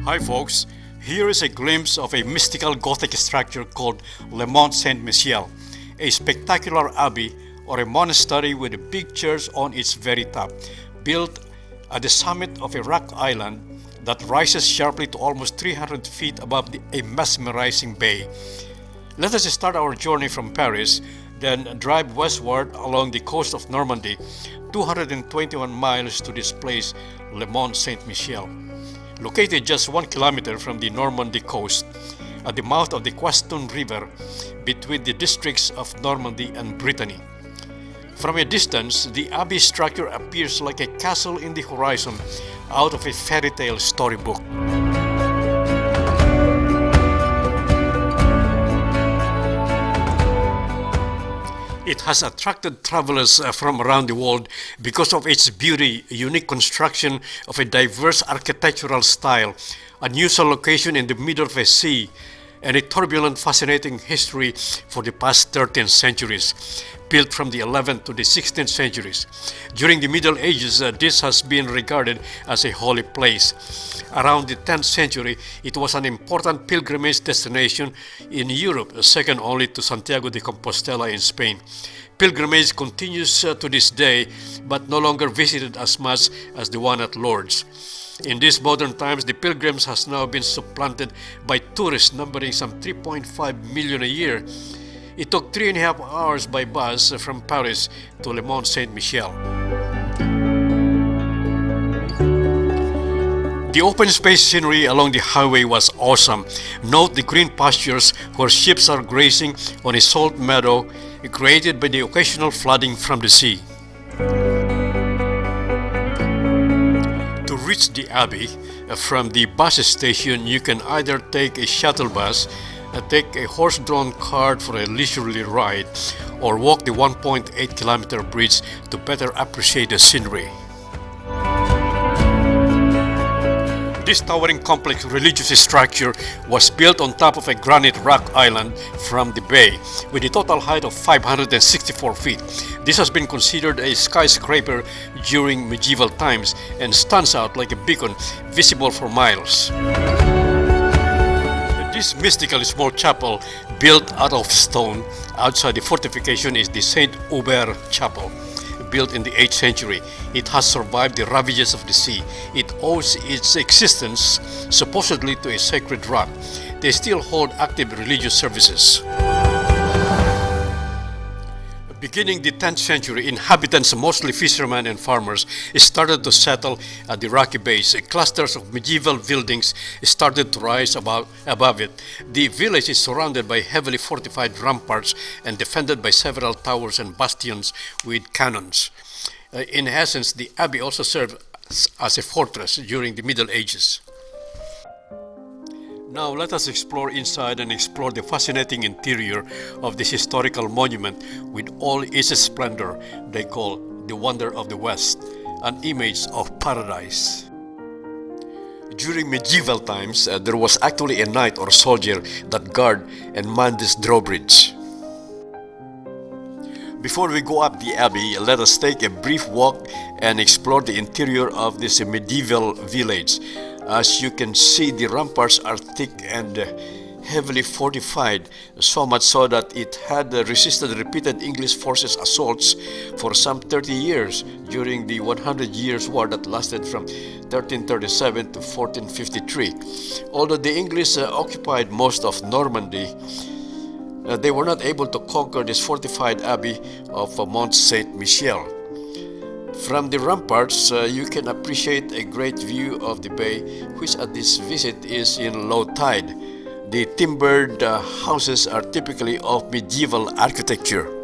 Hi folks, here is a glimpse of a mystical Gothic structure called Le Mont Saint-Michel, a spectacular abbey or a monastery with a big church on its very top, built at the summit of a rock island that rises sharply to almost 300 feet above a mesmerizing bay. Let us start our journey from Paris, then drive westward along the coast of Normandy, 221 miles to this place, Le Mont Saint-Michel. Located just 1 kilometer from the Normandy coast, at the mouth of the Queston River, between the districts of Normandy and Brittany. From a distance, the abbey structure appears like a castle in the horizon out of a fairy tale storybook. It has attracted travelers from around the world because of its beauty, unique construction of a diverse architectural style, unusual location in the middle of a sea, and a turbulent, fascinating history for the past 13 centuries, built from the 11th to the 16th centuries. During the Middle Ages, this has been regarded as a holy place. Around the 10th century, it was an important pilgrimage destination in Europe, second only to Santiago de Compostela in Spain. Pilgrimage continues to this day, but no longer visited as much as the one at Lourdes. In these modern times, the pilgrims has now been supplanted by tourists numbering some 3.5 million a year. It took 3.5 hours by bus from Paris to Le Mont Saint-Michel. The open space scenery along the highway was awesome. Note the green pastures where sheep are grazing on a salt meadow created by the occasional flooding from the sea. To reach the Abbey from the bus station, you can either take a shuttle bus, take a horse-drawn cart for a leisurely ride, or walk the 1.8-kilometer bridge to better appreciate the scenery. This towering complex religious structure was built on top of a granite rock island from the bay, with a total height of 564 feet. This has been considered a skyscraper during medieval times and stands out like a beacon visible for miles. This mystical small chapel, built out of stone outside the fortification, is the Saint Hubert Chapel, built in the 8th century. It has survived the ravages of the sea. It owes its existence supposedly to a sacred rock. They still hold active religious services. Beginning the 10th century, inhabitants, mostly fishermen and farmers, started to settle at the rocky base. Clusters of medieval buildings started to rise above it. The village is surrounded by heavily fortified ramparts and defended by several towers and bastions with cannons. In essence, the abbey also served as a fortress during the Middle Ages. Now let us explore inside and explore the fascinating interior of this historical monument with all its splendor they call the wonder of the West, an image of paradise. During medieval times, there was actually a knight or soldier that guard and manned this drawbridge. Before we go up the abbey, let us take a brief walk and explore the interior of this medieval village. As you can see, the ramparts are thick and heavily fortified, so much so that it had resisted repeated English forces' assaults for some 30 years during the 100 Years' War that lasted from 1337 to 1453. Although the English occupied most of Normandy, they were not able to conquer this fortified abbey of Mont St-Michel. From the ramparts, you can appreciate a great view of the bay, which at this visit is in low tide. The timbered houses are typically of medieval architecture.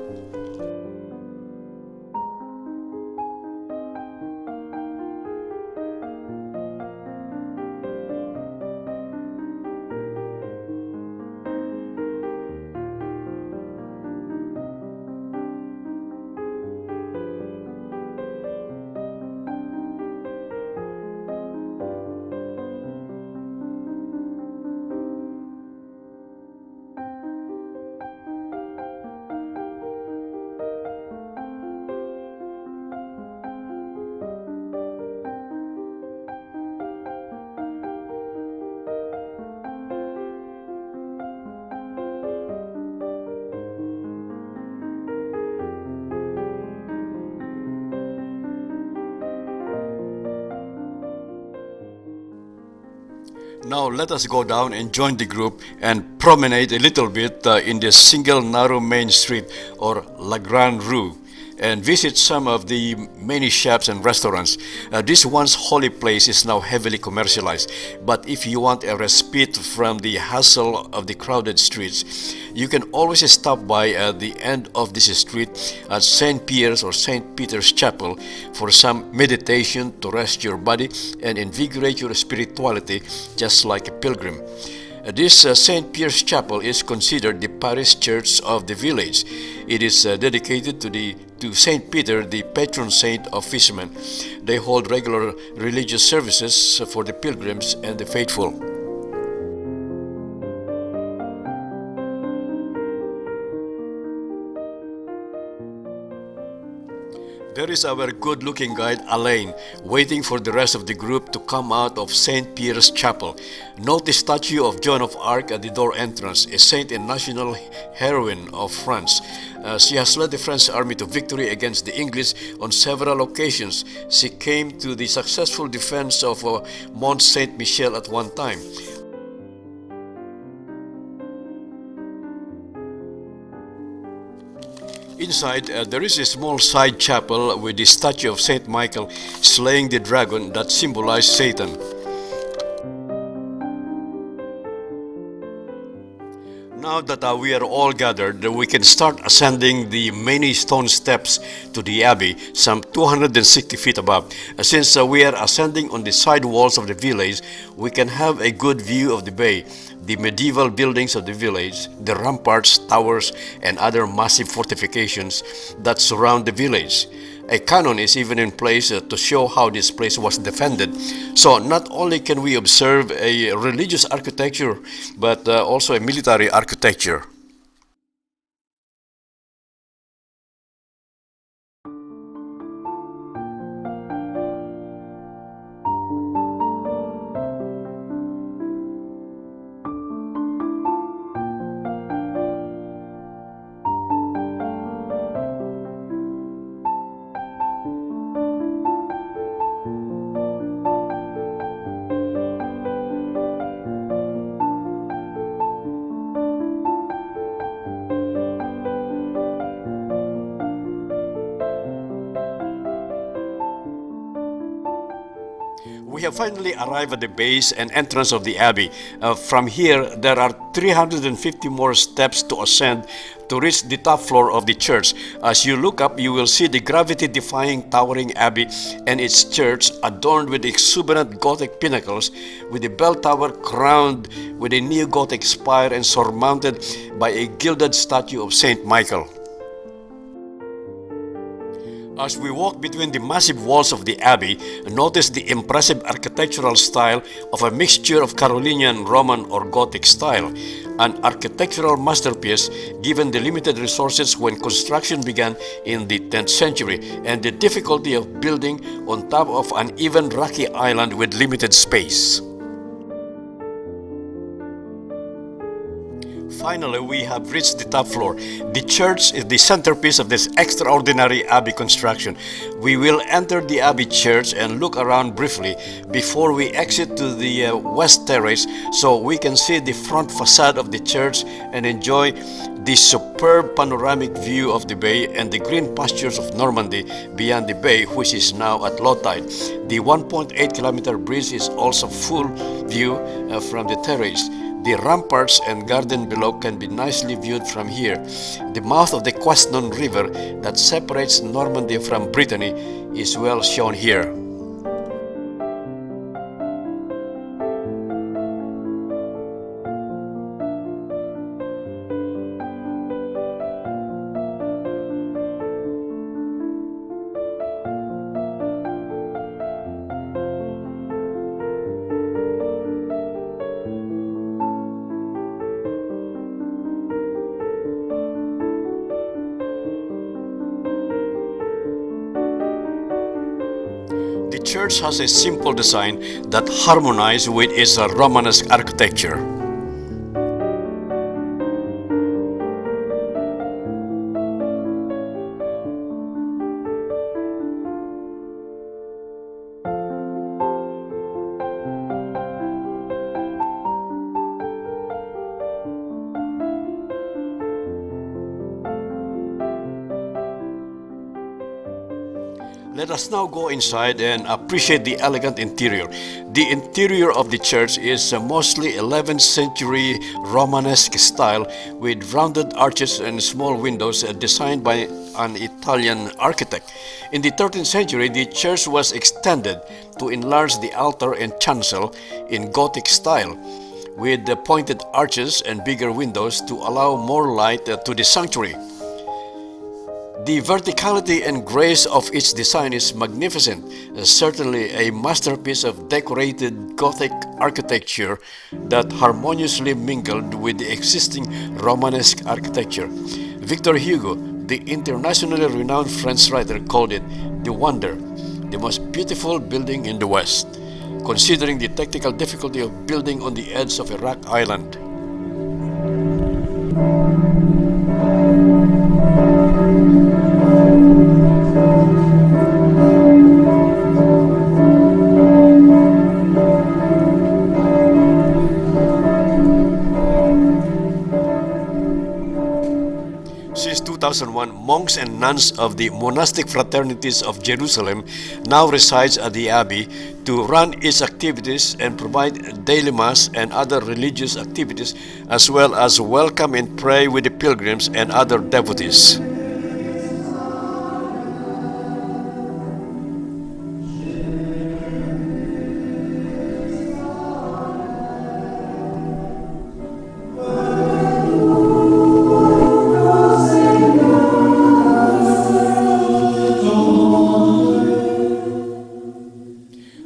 Now let us go down and join the group and promenade a little bit in the single narrow main street or La Grande Rue and visit some of the many shops and restaurants. This once holy place is now heavily commercialized, but if you want a respite from the hassle of the crowded streets, you can always stop by at the end of this street at St. Pierre's or St. Peter's Chapel for some meditation to rest your body and invigorate your spirituality just like a pilgrim. This St. Pierre's Chapel is considered the parish church of the village. It is dedicated to St. Peter, the patron saint of fishermen. They hold regular religious services for the pilgrims and the faithful. There is our good-looking guide Alain, waiting for the rest of the group to come out of St. Pierre's Chapel. Note the statue of Joan of Arc at the door entrance, a saint and national heroine of France. She has led the French army to victory against the English on several occasions. She came to the successful defense of Mont St-Michel at one time. Inside, there is a small side chapel with the statue of Saint Michael slaying the dragon that symbolized Satan. Now that we are all gathered, we can start ascending the many stone steps to the Abbey, some 260 feet above. Since we are ascending on the side walls of the village, we can have a good view of the bay, the medieval buildings of the village, the ramparts, towers, and other massive fortifications that surround the village. A cannon is even in place to show how this place was defended. So not only can we observe a religious architecture, but also a military architecture. We have finally arrived at the base and entrance of the Abbey. From here, there are 350 more steps to ascend to reach the top floor of the church. As you look up, you will see the gravity-defying towering Abbey and its church adorned with exuberant Gothic pinnacles, with the bell tower crowned with a neo-Gothic spire and surmounted by a gilded statue of Saint Michael. As we walk between the massive walls of the Abbey, notice the impressive architectural style of a mixture of Carolingian, Roman, or Gothic style, an architectural masterpiece given the limited resources when construction began in the 10th century and the difficulty of building on top of an even rocky island with limited space. Finally, we have reached the top floor. The church is the centerpiece of this extraordinary Abbey construction. We will enter the Abbey church and look around briefly before we exit to the west terrace so we can see the front facade of the church and enjoy the superb panoramic view of the bay and the green pastures of Normandy beyond the bay, which is now at low tide. The 1.8-kilometer bridge is also full view from the terrace. The ramparts and garden below can be nicely viewed from here. The mouth of the Quesnon River that separates Normandy from Brittany is well shown here. The church has a simple design that harmonizes with its Romanesque architecture. Let us now go inside and appreciate the elegant interior. The interior of the church is mostly 11th century Romanesque style with rounded arches and small windows designed by an Italian architect. In the 13th century, the church was extended to enlarge the altar and chancel in Gothic style, with the pointed arches and bigger windows to allow more light to the sanctuary. The verticality and grace of its design is magnificent, certainly a masterpiece of decorated Gothic architecture that harmoniously mingled with the existing Romanesque architecture. Victor Hugo, the internationally renowned French writer, called it the wonder, the most beautiful building in the West, considering the technical difficulty of building on the edge of a rock island. Since 2001, monks and nuns of the monastic fraternities of Jerusalem now resides at the Abbey to run its activities and provide daily mass and other religious activities, as well as welcome and pray with the pilgrims and other devotees.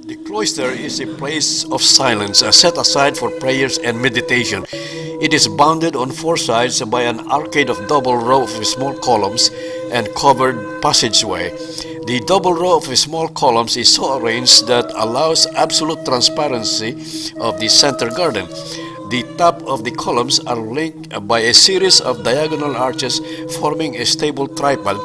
The cloister is a place of silence set aside for prayers and meditation. It is bounded on four sides by an arcade of double row of small columns and covered passageway. The double row of small columns is so arranged that allows absolute transparency of the center garden. The top of the columns are linked by a series of diagonal arches forming a stable tripod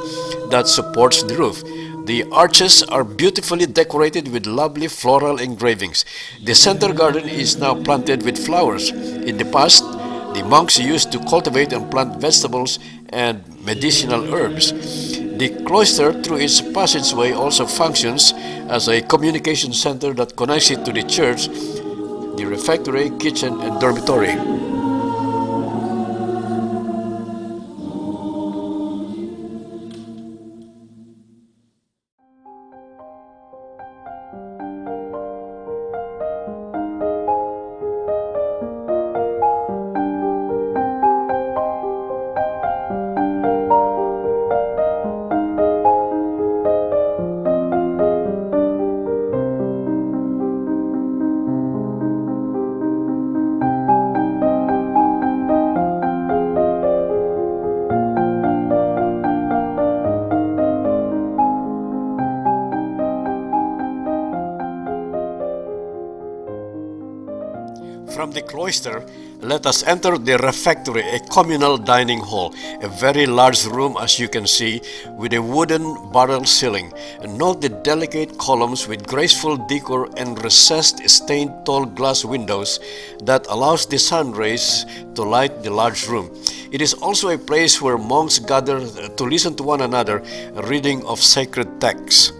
that supports the roof. The arches are beautifully decorated with lovely floral engravings. The center garden is now planted with flowers. In the past, the monks used to cultivate and plant vegetables and medicinal herbs. The cloister, through its passageway, also functions as a communication center that connects it to the church, the refectory, kitchen, and dormitory. From the cloister, let us enter the refectory, a communal dining hall, a very large room as you can see, with a wooden barrel ceiling. Note the delicate columns with graceful decor and recessed stained tall glass windows that allows the sun rays to light the large room. It is also a place where monks gather to listen to one another, reading of sacred texts.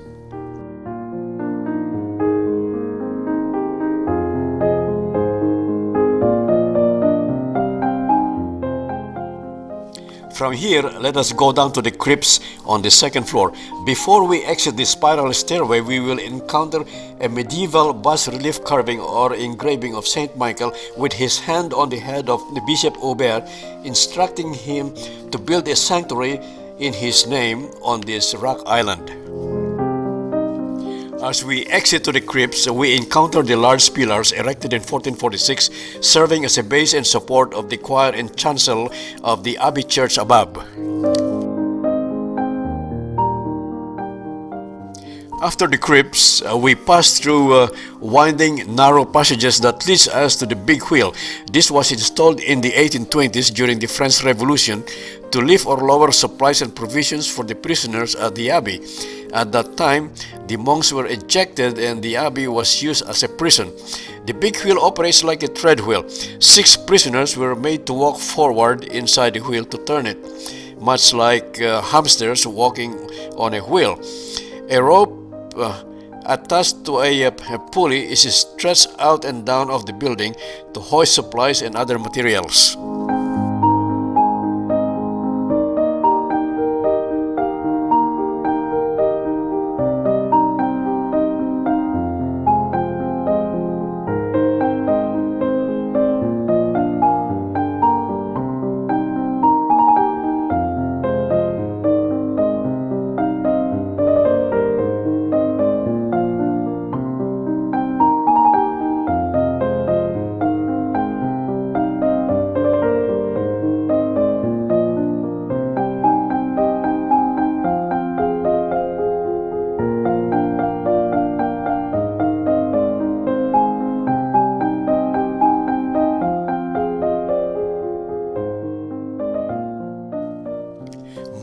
From here, let us go down to the crypts on the second floor. Before we exit the spiral stairway, we will encounter a medieval bas-relief carving or engraving of Saint Michael with his hand on the head of the Bishop Aubert, instructing him to build a sanctuary in his name on this rock island. As we exit to the crypts, we encounter the large pillars erected in 1446, serving as a base and support of the choir and chancel of the Abbey church above. After the crypts, we pass through winding, narrow passages that leads us to the big wheel. This was installed in the 1820s during the French Revolution to lift or lower supplies and provisions for the prisoners at the Abbey. At that time, the monks were ejected and the Abbey was used as a prison. The big wheel operates like a tread wheel. 6 prisoners were made to walk forward inside the wheel to turn it, much like hamsters walking on a wheel. A rope attached to a pulley is stretched out and down of the building to hoist supplies and other materials.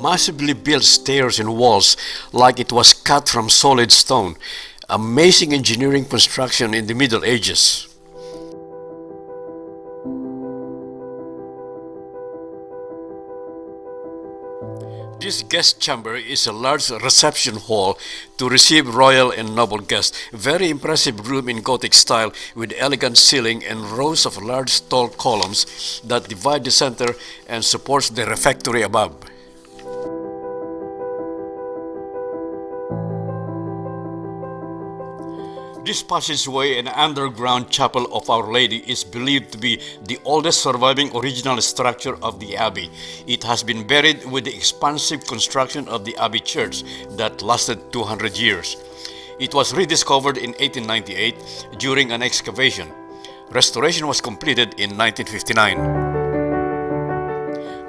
Massively built stairs and walls like it was cut from solid stone. Amazing engineering construction in the Middle Ages. This guest chamber is a large reception hall to receive royal and noble guests. Very impressive room in Gothic style with elegant ceiling and rows of large tall columns that divide the center and supports the refectory above. This passageway and underground chapel of Our Lady is believed to be the oldest surviving original structure of the Abbey. It has been buried with the expansive construction of the Abbey Church that lasted 200 years. It was rediscovered in 1898 during an excavation. Restoration was completed in 1959.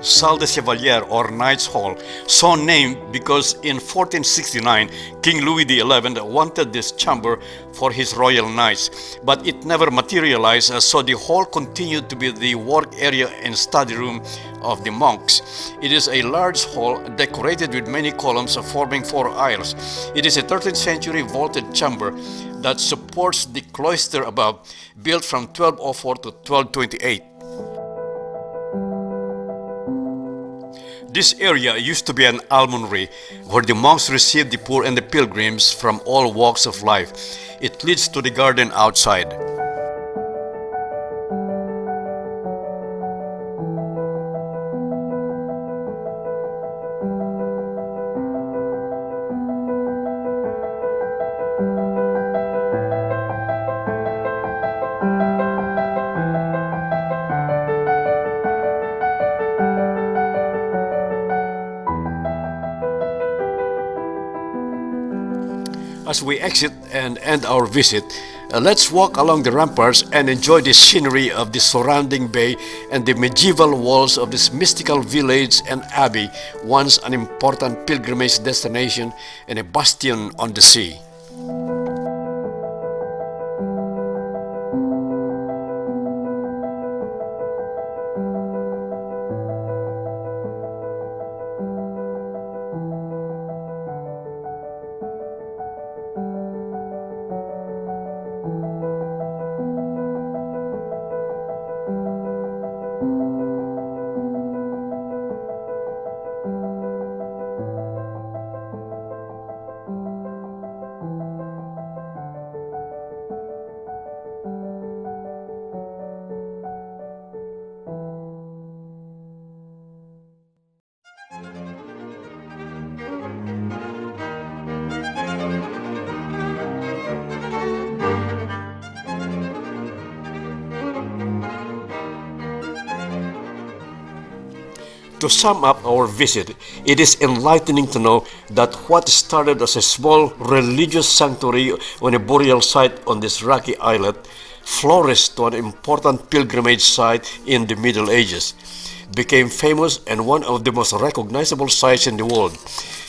Salle des Chevaliers or Knights Hall, so named because in 1469 King Louis XI wanted this chamber for his royal knights, but it never materialized, so the hall continued to be the work area and study room of the monks. It is a large hall decorated with many columns forming 4 aisles. It is a 13th century vaulted chamber that supports the cloister above, built from 1204 to 1228. This area used to be an almonry where the monks received the poor and the pilgrims from all walks of life. It leads to the garden outside. As we exit and end our visit, let's walk along the ramparts and enjoy the scenery of the surrounding bay and the medieval walls of this mystical village and abbey, once an important pilgrimage destination and a bastion on the sea. To sum up our visit, it is enlightening to know that what started as a small religious sanctuary on a burial site on this rocky islet flourished to an important pilgrimage site in the Middle Ages, became famous and one of the most recognizable sites in the world.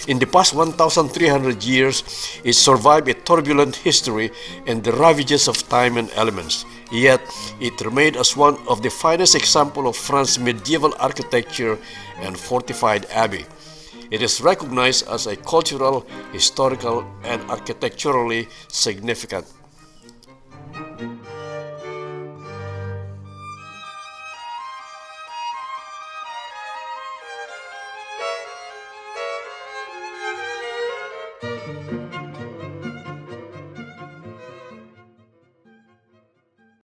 In the past 1,300 years, it survived a turbulent history and the ravages of time and elements. Yet, it remained as one of the finest examples of France's medieval architecture and fortified abbey. It is recognized as a cultural, historical, and architecturally significant.